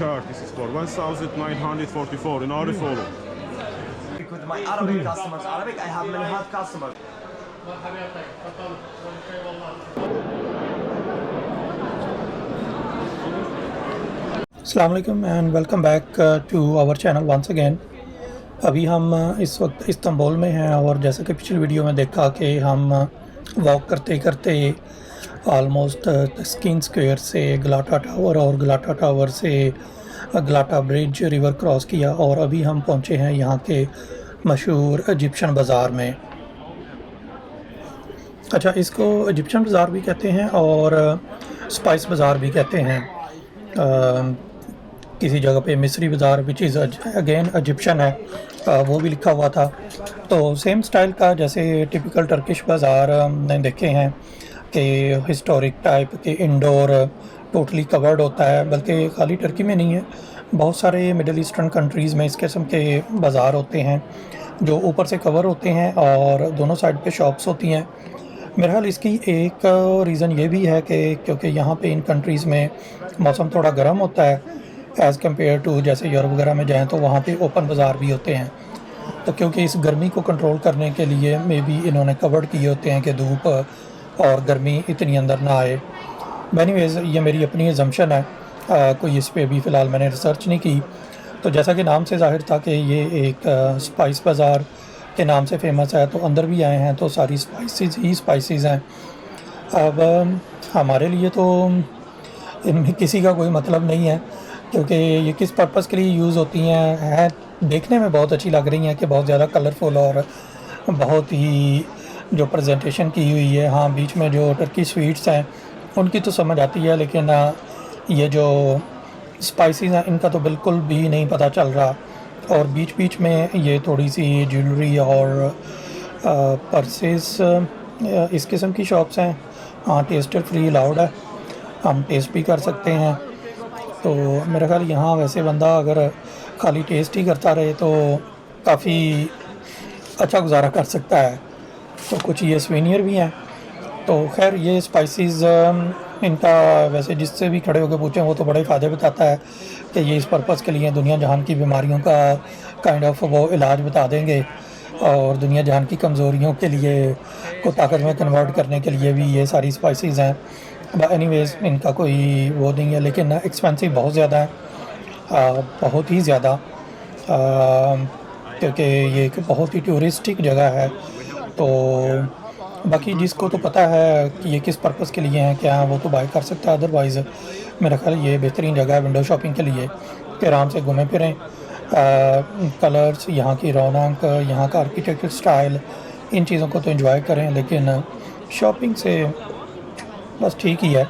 card. This is for 1,944 in Arifolo. With my Arabic customers, I have many hard customers. अस्सलाम वालेकुम and welcome back to our channel once again. अभी हम इस वक्त Istanbul में हैं और जैसा कि पिछली वीडियो में देखा कि हम वॉक करते करते आलमोस्ट तस्कीन स्क्वायर से गलाटा टावर और गलाटा टावर से गलाटा ब्रिज रिवर क्रॉस किया और अभी हम पहुंचे हैं यहाँ के मशहूर इजिप्शियन बाज़ार में। अच्छा, इसको इजिप्शियन बाज़ार भी कहते हैं और स्पाइस बाज़ार भी कहते हैं। किसी जगह पे मिस्री बाज़ार विच इज़ अगेन इजिप्शियन है, वो भी लिखा हुआ था। तो सेम स्टाइल का जैसे टिपिकल टर्किश बाज़ार हमने देखे हैं कि हिस्टोरिक टाइप के इंडोर टोटली कवर्ड होता है, बल्कि खाली टर्की में नहीं है, बहुत सारे मिडल ईस्टर्न कंट्रीज़ में इस किस्म के बाज़ार होते हैं जो ऊपर से कवर होते हैं और दोनों साइड पे शॉप्स होती हैं। मेरा ख्याल इसकी एक रीज़न ये भी है कि क्योंकि यहाँ पे इन कंट्रीज़ में मौसम थोड़ा गर्म होता है एज़ कम्पेयर टू जैसे यूरोप वगैरह में जाएँ तो वहाँ पे ओपन बाज़ार भी होते हैं। तो क्योंकि इस गर्मी को कंट्रोल करने के लिए मे बी इन्होंने कवर्ड किए होते हैं कि धूप और गर्मी इतनी अंदर ना आए। एनीवेज़ ये मेरी अपनी अजम्पशन है, कोई इस पर भी फ़िलहाल मैंने रिसर्च नहीं की। तो जैसा कि नाम से ज़ाहिर था कि ये एक स्पाइस बाज़ार के नाम से फ़ेमस है, तो अंदर भी आए हैं तो सारी स्पाइसेस ही स्पाइसेस हैं। अब हमारे लिए तो इनमें किसी का कोई मतलब नहीं है क्योंकि ये किस पर्पज़ के लिए यूज़ होती हैं देखने में बहुत अच्छी लग रही हैं कि बहुत ज़्यादा कलरफुल और बहुत ही जो प्रेजेंटेशन की हुई है। हाँ, बीच में जो टर्की स्वीट्स हैं उनकी तो समझ आती है, लेकिन ये जो स्पाइसेस हैं इनका तो बिल्कुल भी नहीं पता चल रहा। और बीच बीच में ये थोड़ी सी ज्वेलरी और पर्सेस इस किस्म की शॉप्स हैं। हाँ, टेस्टर फ्री अलाउड है, हम टेस्ट भी कर सकते हैं। तो मेरा ख्याल यहाँ वैसे बंदा अगर खाली टेस्ट ही करता रहे तो काफ़ी अच्छा गुजारा कर सकता है। तो कुछ ये स्वीनियर भी हैं। तो खैर ये स्पाइसेस इनका वैसे जिससे भी खड़े होकर पूछें वो तो बड़े फ़ायदे बताता है कि ये इस पर्पज़ के लिए दुनिया जहान की बीमारियों का काइंड ऑफ वो इलाज बता देंगे और दुनिया जहान की कमज़ोरियों के लिए को ताकत में कन्वर्ट करने के लिए भी ये सारी स्पाइसेस हैं। बट एनीवेज़ इनका कोई वो नहीं है, लेकिन एक्सपेंसिव बहुत ज़्यादा है, बहुत ही ज़्यादा, क्योंकि ये एक बहुत ही टूरिस्टिक जगह है। तो बाकी जिसको तो पता है कि ये किस पर्पज़ के लिए हैं क्या है वो तो बाय कर सकता है। अदरवाइज़ मेरा ख्याल ये बेहतरीन जगह है विंडो शॉपिंग के लिए कि आराम से घूमें फिरें, कलर्स, यहाँ की रौनक, यहाँ का आर्किटेक्चर स्टाइल, इन चीज़ों को तो एंजॉय करें, लेकिन शॉपिंग से बस ठीक ही है,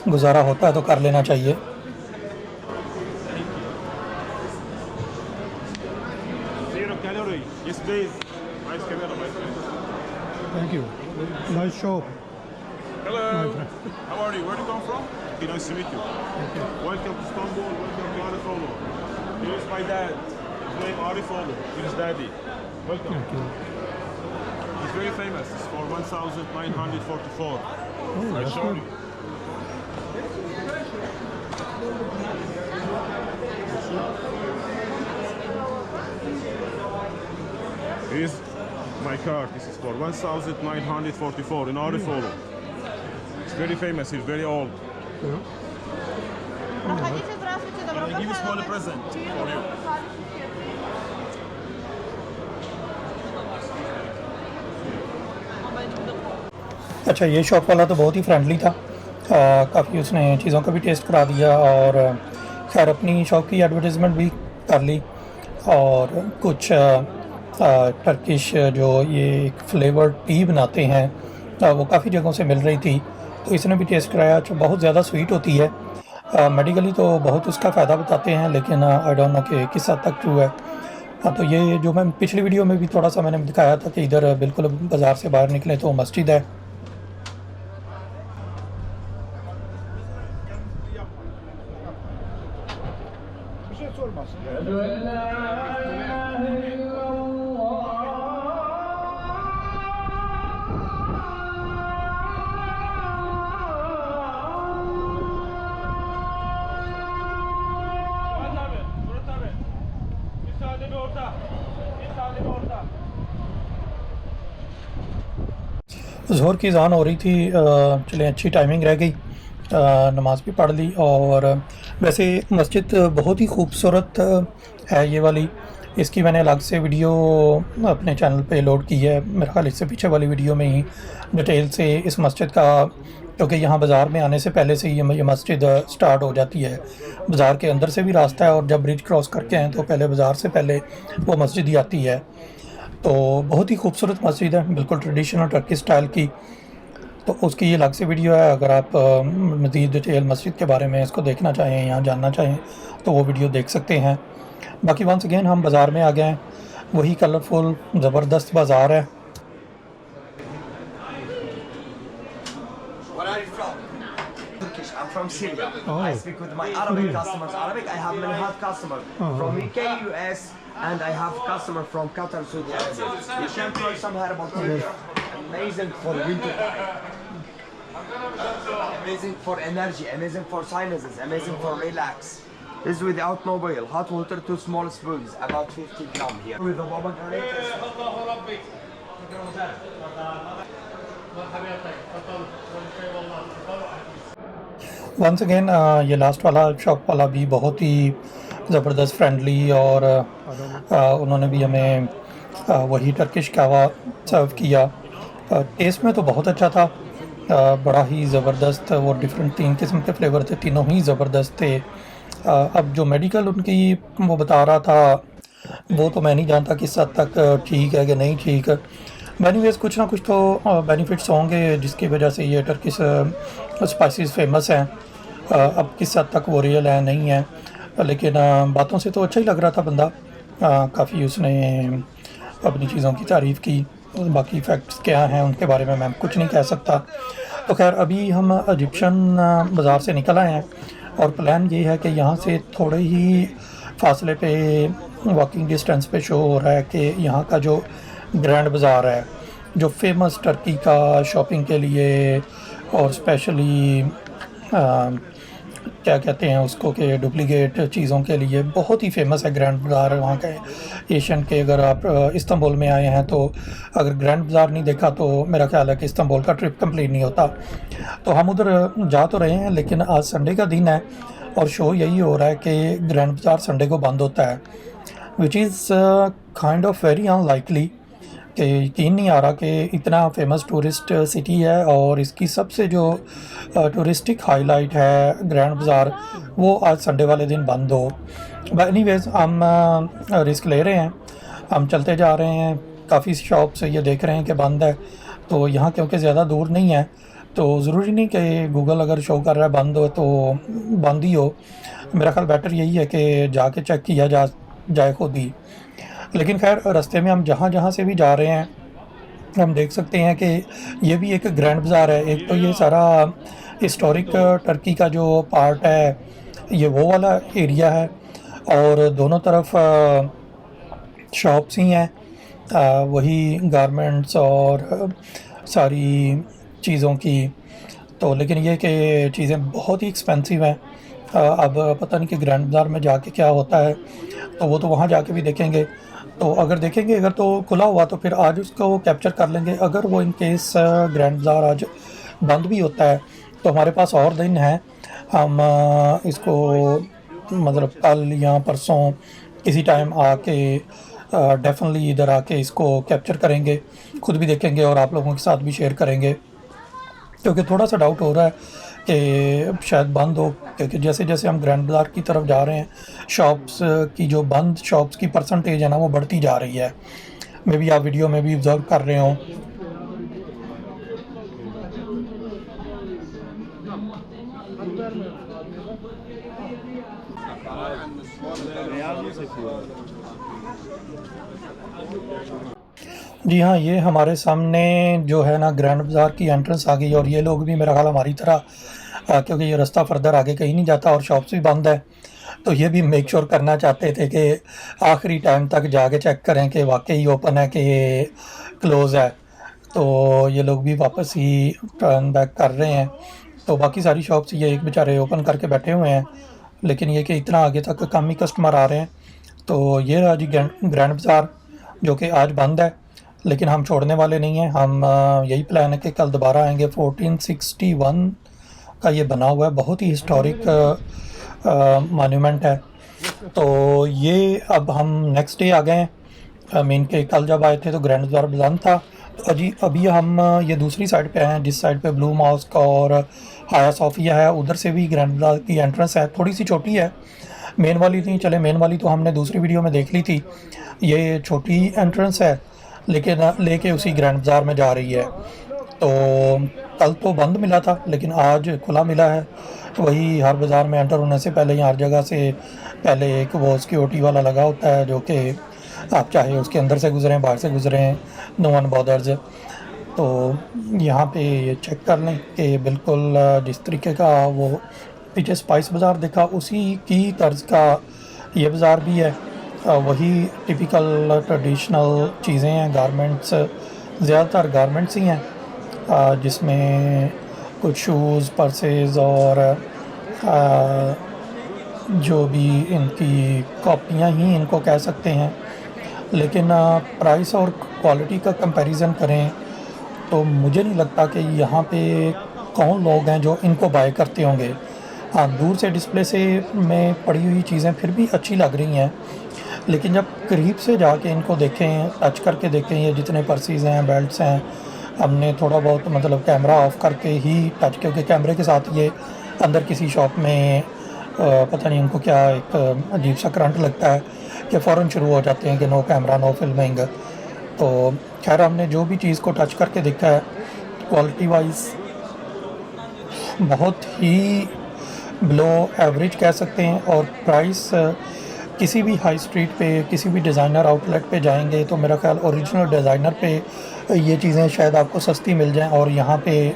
गुजारा होता है तो कर लेना चाहिए। Thank you. Nice shop. Hello. How are you? Where do you come from? Okay, nice to meet you. Okay. Welcome to Istanbul. Welcome to Arifolo. Here's my dad. His name Arifolo. Here's daddy. Welcome. Thank you. He's very famous. It's for 1,944. Oh, I that's showed good. you. Here's my card. This is for 1,944 in Arifolo. It's very famous. He's very old. Yeah. Can I give you a small present for you? अच्छा, ये shop वाला तो बहुत ही friendly था, काफ़ी उसने चीज़ों का भी टेस्ट करा दिया और खैर अपनी शॉप की एडवर्टाइजमेंट भी कर ली। और कुछ टर्किश जो ये एक फ्लेवर्ड टी बनाते हैं वो काफ़ी जगहों से मिल रही थी, तो इसने भी टेस्ट कराया। जो बहुत ज़्यादा स्वीट होती है, मेडिकली तो बहुत उसका फ़ायदा बताते हैं, लेकिन आई डोंट नो कि किस हद तक ट्रू है। हाँ, तो ये जो मैं पिछली वीडियो में भी थोड़ा सा मैंने दिखाया था कि इधर बिल्कुल बाज़ार से बाहर निकले तो मस्जिद है। ज़ोहर की अज़ान हो रही थी, चलें अच्छी टाइमिंग रह गई, नमाज़ भी पढ़ ली। और वैसे मस्जिद बहुत ही खूबसूरत है ये वाली। इसकी मैंने अलग से वीडियो अपने चैनल पे लोड की है, मेरे ख्याल इससे पीछे वाली वीडियो में ही डिटेल से इस मस्जिद का, क्योंकि यहाँ बाज़ार में आने से पहले से ही ये मस्जिद स्टार्ट हो जाती है। बाज़ार के अंदर से भी रास्ता है और जब ब्रिज क्रॉस करके आएँ तो पहले बाज़ार से पहले वो मस्जिद ही आती है। तो बहुत ही खूबसूरत मस्जिद है, बिल्कुल ट्रेडिशनल टर्की स्टाइल की। तो उसकी ये अलग से वीडियो है, अगर आप मज़ीद डिटेल मस्जिद के बारे में इसको देखना चाहें या जानना चाहें तो वो वीडियो देख सकते हैं। बाकी वंस अगेन हम बाज़ार में आ गए हैं, वही कलरफुल ज़बरदस्त बाज़ार है। Where are you from? Turkish. I'm from Syria. Oh. I speak with my Arabic customers. Arabic, I have many hot customers from UK, US, and I have customer from Qatar, Saudi Arabia. You can try some herbal tea. Amazing for winter time. Amazing for energy, amazing for sinuses, amazing for relax. This is without mobile. Hot water, 2 small spoons, about 50 gram here. With the pomegranate. Once again ये last वाला shop वाला भी बहुत ही ज़बरदस्त friendly, और उन्होंने भी हमें वही टर्किश कहवा सर्व किया। टेस्ट में तो बहुत अच्छा था, बड़ा ही ज़बरदस्त। वो डिफरेंट 3 किस्म के फ्लेवर थे, तीनों ही ज़बरदस्त थे। अब जो मेडिकल उनकी वो बता रहा था वो तो मैं नहीं जानता किस हद तक ठीक है कि नहीं ठीक। एनीवेज़ कुछ ना कुछ तो बेनिफिट्स होंगे जिसकी वजह से ये टर्किश स्पाइसेस फेमस हैं। अब किस हद तक वो रियल है नहीं है, लेकिन बातों से तो अच्छा ही लग रहा था बंदा, काफ़ी उसने अपनी चीज़ों की तारीफ़ की। बाकी फैक्ट्स क्या हैं उनके बारे में मैं कुछ नहीं कह सकता। तो खैर अभी हम इजिप्शियन बाज़ार से निकल आए हैं और प्लान ये है कि यहाँ से थोड़े ही फासले पे वॉकिंग डिस्टेंस पे शो हो रहा है कि यहाँ का जो ग्रैंड बाज़ार है, जो फेमस टर्की का शॉपिंग के लिए और स्पेशली क्या कहते हैं उसको कि डुप्लीकेट चीज़ों के लिए बहुत ही फेमस है ग्रैंड बाज़ार वहाँ का एशियन के। अगर आप इस्तांबुल में आए हैं तो अगर ग्रैंड बाज़ार नहीं देखा तो मेरा ख्याल है कि इस्तांबुल का ट्रिप कंप्लीट नहीं होता। तो हम उधर जा तो रहे हैं, लेकिन आज संडे का दिन है और शो यही हो रहा है कि ग्रैंड बाज़ार संडे को बंद होता है, which is kind of very unlikely. कि यकीन नहीं आ रहा कि इतना फेमस टूरिस्ट सिटी है और इसकी सबसे जो टूरिस्टिक हाईलाइट है ग्रैंड बाज़ार, वो आज संडे वाले दिन बंद हो। बट एनीवेज़ हम रिस्क ले रहे हैं, हम चलते जा रहे हैं। काफ़ी शॉप्स ये देख रहे हैं कि बंद है, तो यहाँ क्योंकि ज़्यादा दूर नहीं है तो ज़रूरी नहीं कि गूगल अगर शो कर रहा है बंद हो तो बंद ही हो। मेरा ख्याल बेटर यही है कि जाके चेक किया जाए खुद ही। लेकिन खैर रास्ते में हम जहाँ से भी जा रहे हैं हम देख सकते हैं कि ये भी एक ग्रैंड बाज़ार है। एक तो ये सारा हिस्टोरिक टर्की का जो पार्ट है ये वो वाला एरिया है और दोनों तरफ शॉप्स ही हैं, वही गारमेंट्स और सारी चीज़ों की। तो लेकिन ये कि चीज़ें बहुत ही एक्सपेंसिव हैं। अब पता नहीं कि ग्रैंड बाज़ार में जाके क्या होता है, तो वो तो वहाँ जाके भी देखेंगे। तो अगर देखेंगे, अगर तो खुला हुआ तो फिर आज उसको कैप्चर कर लेंगे। अगर वो इन केस ग्रैंड बाज़ार आज बंद भी होता है तो हमारे पास और दिन है, हम इसको मतलब कल या परसों किसी टाइम आके डेफिनेटली इधर आके इसको कैप्चर करेंगे, खुद भी देखेंगे और आप लोगों के साथ भी शेयर करेंगे। क्योंकि थोड़ा सा डाउट हो रहा है कि शायद बंद हो, क्योंकि जैसे जैसे हम ग्रैंड बाज़ार की तरफ जा रहे हैं शॉप्स की जो बंद शॉप्स की परसेंटेज है ना वो बढ़ती जा रही है। मे बी आप वीडियो में भी ऑब्ज़र्व कर रहे हो। जी हाँ, ये हमारे सामने जो है ना ग्रैंड बाज़ार की एंट्रेंस आ गई और ये लोग भी मेरा ख्याल हमारी तरह क्योंकि ये रास्ता फर्दर आगे कहीं नहीं जाता और शॉप्स भी बंद है, तो ये भी मेक श्योर करना चाहते थे कि आखिरी टाइम तक जाके चेक करें कि वाकई ओपन है कि क्लोज़ है। तो ये लोग भी वापस ही टर्न बैक कर रहे हैं। तो बाकी सारी शॉप्स ये एक बेचारे ओपन करके बैठे हुए हैं, लेकिन ये कि इतना आगे तक कम ही कस्टमर आ रहे हैं। तो ये रहा जी ग्रैंड बाज़ार जो कि आज बंद है। लेकिन हम छोड़ने वाले नहीं हैं। हम यही प्लान है कि कल दोबारा आएंगे। 1461 का ये बना हुआ है, बहुत ही हिस्टोरिक मॉन्यूमेंट है। तो ये अब हम नेक्स्ट डे आ गए हैं। मीन के कल जब आए थे तो ग्रैंड बाज़ार बंद था। तो अभी हम ये दूसरी साइड पे आए हैं, जिस साइड पे ब्लू मॉस्क और हाया सोफिया है, उधर से भी ग्रैंड बाज़ार की एंट्रेंस है। थोड़ी सी छोटी है, मेन वाली नहीं चले, मेन वाली तो हमने दूसरी वीडियो में देख ली थी। ये छोटी एंट्रेंस है लेकिन लेके उसी ग्रैंड बाज़ार में जा रही है। तो कल तो बंद मिला था लेकिन आज खुला मिला है। वही हर बाज़ार में एंटर होने से पहले यहाँ हर जगह से पहले एक वो सिक्योरिटी वाला लगा होता है, जो कि आप चाहे उसके अंदर से गुजरें बाहर से गुजरें, नो वन बॉदर्स। तो यहाँ पे ये चेक कर लें कि बिल्कुल जिस तरीके का वो पीछे स्पाइस बाज़ार देखा उसी की तर्ज का ये बाज़ार भी है। वही टिपिकल ट्रेडिशनल चीज़ें हैं, गारमेंट्स, ज़्यादातर गारमेंट्स ही हैं, जिसमें कुछ शूज़, पर्सेस और जो भी इनकी कॉपियाँ ही इनको कह सकते हैं। लेकिन प्राइस और क्वालिटी का कंपैरिजन करें तो मुझे नहीं लगता कि यहाँ पे कौन लोग हैं जो इनको बाय करते होंगे। हाँ, दूर से डिस्प्ले से में पड़ी हुई चीज़ें फिर भी अच्छी लग रही हैं, लेकिन जब करीब से जाके इनको देखें, टच करके देखें, ये जितने पर्सीज़ हैं, बेल्ट्स हैं, हमने थोड़ा बहुत मतलब कैमरा ऑफ करके ही टच, क्योंकि कैमरे के साथ ये अंदर किसी शॉप में पता नहीं उनको क्या एक अजीब सा करंट लगता है कि फ़ौरन शुरू हो जाते हैं कि नो कैमरा नो फिल्मिंग। तो खैर हमने जो भी चीज़ को टच करके देखा है, क्वालिटी वाइज बहुत ही बिलो एवरेज कह सकते हैं। और प्राइस किसी भी हाई स्ट्रीट पे, किसी भी डिज़ाइनर आउटलेट पे जाएंगे तो मेरा ख्याल ओरिजिनल डिज़ाइनर पे ये चीज़ें शायद आपको सस्ती मिल जाएं, और यहाँ पे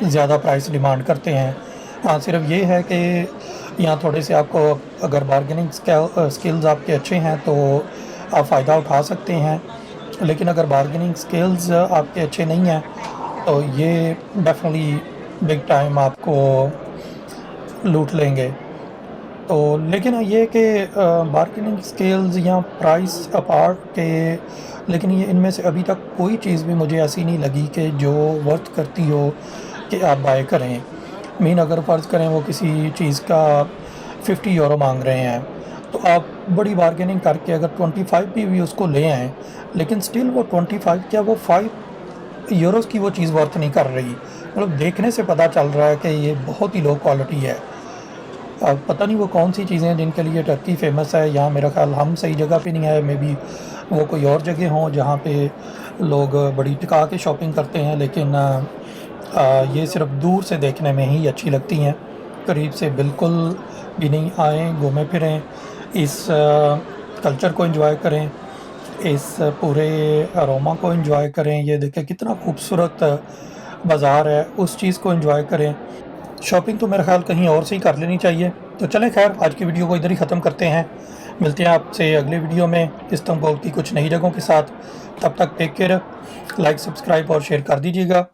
ज़्यादा प्राइस डिमांड करते हैं। हाँ, सिर्फ ये है कि यहाँ थोड़े से आपको अगर बार्गेनिंग स्किल्स आपके अच्छे हैं तो आप फ़ायदा उठा सकते हैं, लेकिन अगर बार्गेनिंग स्किल्स आपके अच्छे नहीं हैं तो ये डेफिनेटली बिग टाइम आपको लूट लेंगे। तो लेकिन ये कि बार्गेनिंग स्किल्स या प्राइस अपार्ट के, लेकिन ये इनमें से अभी तक कोई चीज़ भी मुझे ऐसी नहीं लगी कि जो वर्थ करती हो कि आप बाय करें। मीन अगर फ़र्ज़ करें वो किसी चीज़ का 50 यूरो मांग रहे हैं तो आप बड़ी बार्गेनिंग करके अगर 25 भी उसको ले आएँ, लेकिन स्टिल वो 25 क्या वो 5 यूरोज़ की वो चीज़ वर्थ नहीं कर रही। मतलब देखने से पता चल रहा है कि ये बहुत ही लो क्वालिटी है। अब पता नहीं वो कौन सी चीज़ें हैं जिनके लिए टर्की फ़ेमस है। यहाँ मेरा ख्याल हम सही जगह पे नहीं आए, मे बी वो कोई और जगह हों जहाँ पे लोग बड़ी टिका के शॉपिंग करते हैं, लेकिन ये सिर्फ दूर से देखने में ही अच्छी लगती हैं, करीब से बिल्कुल भी नहीं। आएँ, घूमें फिरें, इस कल्चर को एंजॉय करें, इस पूरे अरोमा को एंजॉय करें। ये देखें कितना खूबसूरत बाज़ार है, उस चीज़ को एंजॉय करें। शॉपिंग तो मेरा ख्याल कहीं और से ही कर लेनी चाहिए। तो चलें, खैर आज की वीडियो को इधर ही ख़त्म करते हैं। मिलते हैं आपसे अगले वीडियो में इस्तांबुल की कुछ नई जगहों के साथ। तब तक टेक केयर, लाइक, सब्सक्राइब और शेयर कर दीजिएगा।